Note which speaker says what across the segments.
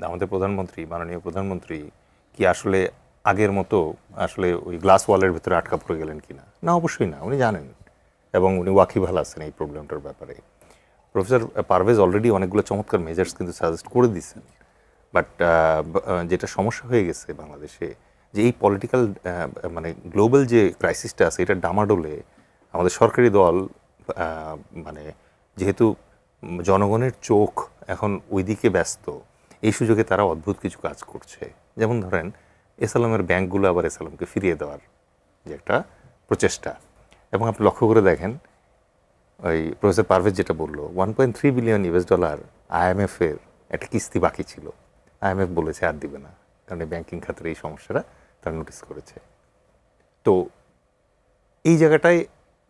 Speaker 1: আমাদের প্রধানমন্ত্রী, মাননীয় প্রধানমন্ত্রী কি আসলে আগের মতো আসলে ওই গ্লাস ওয়ালের ভিতরে আটকা পড়ে গেলেন কিনা? না, অবশ্যই না। উনি জানেন এবং উনি ওয়াকিবহাল আছেন এই প্রবলেমটার ব্যাপারে। প্রফেসর পারভেজ অলরেডি অনেকগুলো চমৎকার মেজার্স কিন্তু সাজেস্ট করে দিচ্ছেন। বাট যেটা সমস্যা হয়ে গেছে বাংলাদেশে, যে এই পলিটিক্যাল মানে গ্লোবাল যে ক্রাইসিসটা আছে, এটা ডামাডোলে আমাদের সরকারি দল মানে যেহেতু জনগণের চোখ এখন ওইদিকে ব্যস্ত, এই সুযোগে তারা অদ্ভুত কিছু কাজ করছে। যেমন ধরেন এসালামের ব্যাংকগুলো আবার এসালামকে ফিরিয়ে দেওয়ার যে একটা প্রচেষ্টা। এবং আপনি লক্ষ্য করে দেখেন, ওই প্রফেসর পারভেজ যেটা বললো, $1.3 বিলিয়ন IMF-এর একটা কিস্তি বাকি ছিল। IMF বলেছে আর দিবে না, কারণ এই ব্যাংকিং খাতের এই সমস্যাটা তারা নোটিস করেছে। তো এই জায়গাটায়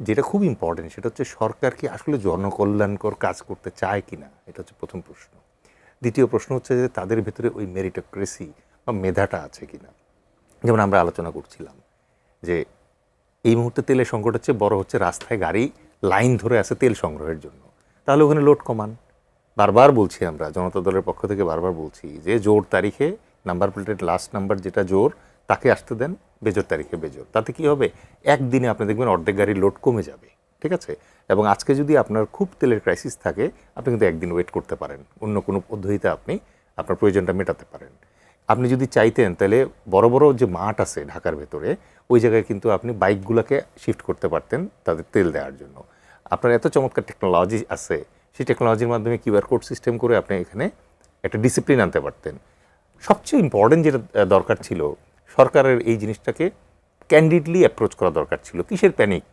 Speaker 1: যেটা খুব ইম্পর্টেন্ট, সেটা হচ্ছে সরকার কি আসলে জনকল্যাণকর কাজ করতে চায় কি না, এটা হচ্ছে প্রথম প্রশ্ন। দ্বিতীয় প্রশ্ন হচ্ছে যে তাদের ভেতরে ওই মেরিটোক্রেসি বা মেধাটা আছে কি না। যেমন আমরা আলোচনা করছিলাম যে এই মুহূর্তে তেলের সংকট হচ্ছে, বড় হচ্ছে রাস্তায় গাড়ি লাইন ধরে আছে তেল সংগ্রহের জন্য, তাহলে ওখানে লোড কমান। বারবার বলছি আমরা জনতা দলের পক্ষ থেকে বারবার বলছি যে জোর তারিখে নাম্বার প্লেটের লাস্ট নাম্বার যেটা জোর তাকে আসতে দেন, বেজোর তারিখে বেজোর। তাতে কি হবে, একদিনে আপনি দেখবেন অর্ধেক গাড়ির লোড কমে যাবে, ঠিক আছে। এবং আজকে যদি আপনার খুব তেলের ক্রাইসিস থাকে, আপনি কিন্তু একদিন ওয়েট করতে পারেন, অন্য কোনো পদ্ধতিতে আপনি আপনার প্রয়োজনটা মেটাতে পারেন। আপনি যদি চাইতেন তাহলে বড় বড় যে মাঠ আছে ঢাকার ভেতরে, ওই জায়গায় কিন্তু আপনি বাইকগুলোকে শিফট করতে পারতেন তাদের তেল দেওয়ার জন্য। আপনার এত চমৎকার টেকনোলজি আছে, সেই টেকনোলজির মাধ্যমে কিউআর কোড সিস্টেম করে আপনি এখানে একটা ডিসিপ্লিন আনতে পারতেন। সবচেয়ে ইম্পর্টেন্ট যেটা দরকার ছিল, সরকারের এই জিনিসটাকে ক্যান্ডিডলি অ্যাপ্রোচ করা দরকার ছিল। কিসের প্যানিক?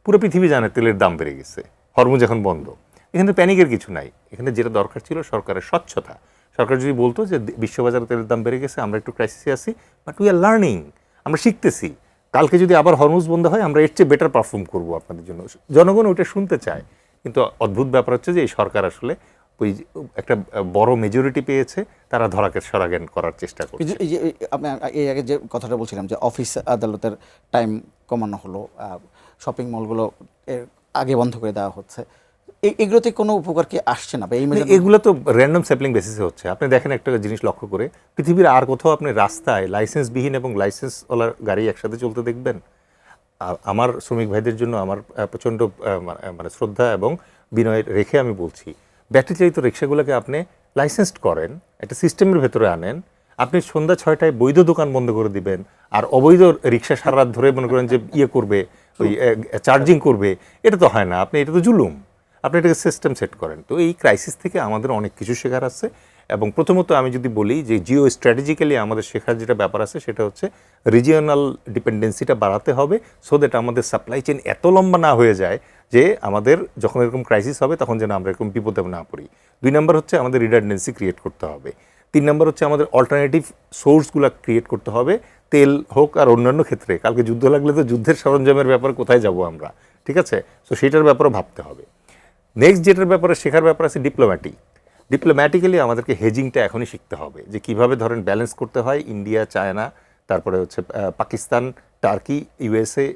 Speaker 1: পুরো পৃথিবী জানে তেলের দাম বেড়ে গেছে, হরমুজ এখন বন্ধ, এখানে প্যানিকের কিছু নাই। এখানে যেটা দরকার ছিল সরকারের স্বচ্ছতা। সরকার যদি বলতো যে বিশ্ববাজারে তেলের দাম বেড়ে গেছে, আমরা একটু ক্রাইসিসে আছি, বাট উই আর লার্নিং, আমরা শিখতেছি, কালকে যদি আবার হরমুজ বন্ধ হয় আমরা এর চেয়ে বেটার পারফর্ম করবো আপনাদের জন্য। জনগণ ওইটা শুনতে চায়। কিন্তু অদ্ভুত ব্যাপার হচ্ছে যে এই সরকার আসলে ওই একটা বড় মেজরিটি পেয়েছে, তারা ধরাকে সরাজ্ঞান করার চেষ্টা করছে।
Speaker 2: এই যে আপনি এই আগে যে কথাটা বলছিলাম যে অফিস আদালতের টাইম কমানো হলো, শপিং মলগুলো আগে বন্ধ করে দেওয়া হচ্ছে, এগুলোতে কোনো উপকার কি আসছে না?
Speaker 1: এগুলো তো র্যান্ডম স্যাম্পলিং বেসিসে হচ্ছে। আপনি দেখেন একটা জিনিস লক্ষ্য করে, পৃথিবীর আর কোথাও আপনি রাস্তায় লাইসেন্সবিহীন এবং লাইসেন্সওয়ালা গাড়ি একসাথে চলতে দেখবেন? আমার শ্রমিক ভাইদের জন্য আমার প্রচণ্ড মানে শ্রদ্ধা এবং বিনয় রেখে আমি বলছি, ব্যাটারি চালিত রিক্সাগুলোকে আপনি লাইসেন্সড করেন, একটা সিস্টেমের ভেতরে আনেন। আপনি সন্ধ্যা 6টায় বৈধ দোকান বন্ধ করে দিবেন, আর অবৈধ রিক্সা সারা রাত ধরে মনে করেন যে করবে, ওই চার্জিং করবে, এটা তো হয় না। আপনি এটা তো জুলুম। আপনি এটাকে সিস্টেম সেট করেন। তো এই ক্রাইসিস থেকে আমাদের অনেক কিছু শেখার আছে। এবং প্রথমত আমি যদি বলি যে জিও স্ট্র্যাটেজিক্যালি আমাদের শেখার যেটা ব্যাপার আছে, সেটা হচ্ছে রিজিওনাল ডিপেন্ডেন্সিটা বাড়াতে হবে, সো দ্যাট আমাদের সাপ্লাই চেইন এত লম্বা না হয়ে যায় যে আমাদের যখন এরকম ক্রাইসিস হবে তখন যেন আমরা এরকম বিপদে না পড়ি। 2 নম্বর হচ্ছে আমাদের রিডান্ডেন্সি ক্রিয়েট করতে হবে। 3 নম্বর হচ্ছে আমাদের অল্টারনেটিভ সোর্সগুলো ক্রিয়েট করতে হবে, তেল হোক আর অন্যান্য ক্ষেত্রে। কালকে যুদ্ধ লাগলে তো যুদ্ধের সরঞ্জামের ব্যাপার কোথায় যাব আমরা, ঠিক আছে। সো সেটার ব্যাপারেও ভাবতে হবে। নেক্সট যেটার ব্যাপারে শেখার ব্যাপার আছে ডিপ্লোম্যাটিক্যালি আমাদেরকে হেজিংটা এখনই শিখতে হবে, যে কিভাবে ধরেন ব্যালেন্স করতে হয় ইন্ডিয়া, চায়না, তারপরে হচ্ছে পাকিস্তান, টার্কি, USA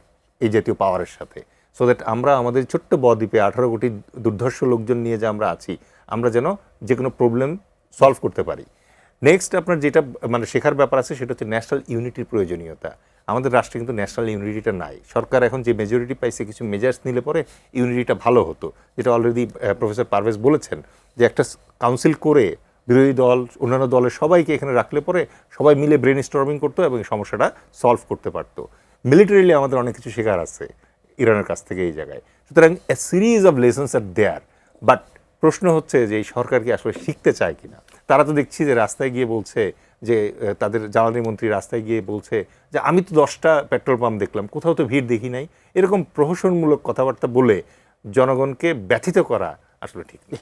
Speaker 1: এই জাতীয় পাওয়ারের সাথে, সো দ্যাট আমরা আমাদের ছোট্ট বদ্বীপে 18 কোটি দুর্ধর্ষ লোকজন নিয়ে যে আমরা আছি, আমরা যেন যে কোনো প্রবলেম সলভ করতে পারি। নেক্সট আপনার যেটা মানে শেখার ব্যাপার আছে, সেটা হচ্ছে ন্যাশনাল ইউনিটির প্রয়োজনীয়তা। আমাদের রাষ্ট্রে কিন্তু ন্যাশনাল ইউনিটিটা নাই। সরকার এখন যে মেজরিটি পাইছে, কিছু মেজার্স নিলে পরে ইউনিটিটা ভালো হতো, যেটা অলরেডি প্রফেসর পারভেজ বলেছেন, যে একটা কাউন্সিল করে বিরোধী দল, অন্যান্য দলের সবাইকে এখানে রাখলে পরে সবাই মিলে ব্রেন স্টর্মিং করতো এবং সমস্যাটা সলভ করতে পারতো। মিলিটারিলি আমাদের অনেক কিছু শেখার আছে ইরানের কাছ থেকে এই জায়গায়। সুতরাং a series of lessons are there, but প্রশ্ন হচ্ছে যে এই সরকার কি আসলে শিখতে চায় কিনা। তারা তো দেখছি যে রাস্তায় গিয়ে বলছে যে তাদের জ্বালানি মন্ত্রী রাস্তায় গিয়ে বলছে যে আমি তো 10টা পেট্রোল পাম্প দেখলাম, কোথাও তো ভিড় দেখি নাই। এরকম প্রহসনমূলক কথাবার্তা বলে জনগণকে ব্যথিত করা আসলে ঠিক নেই।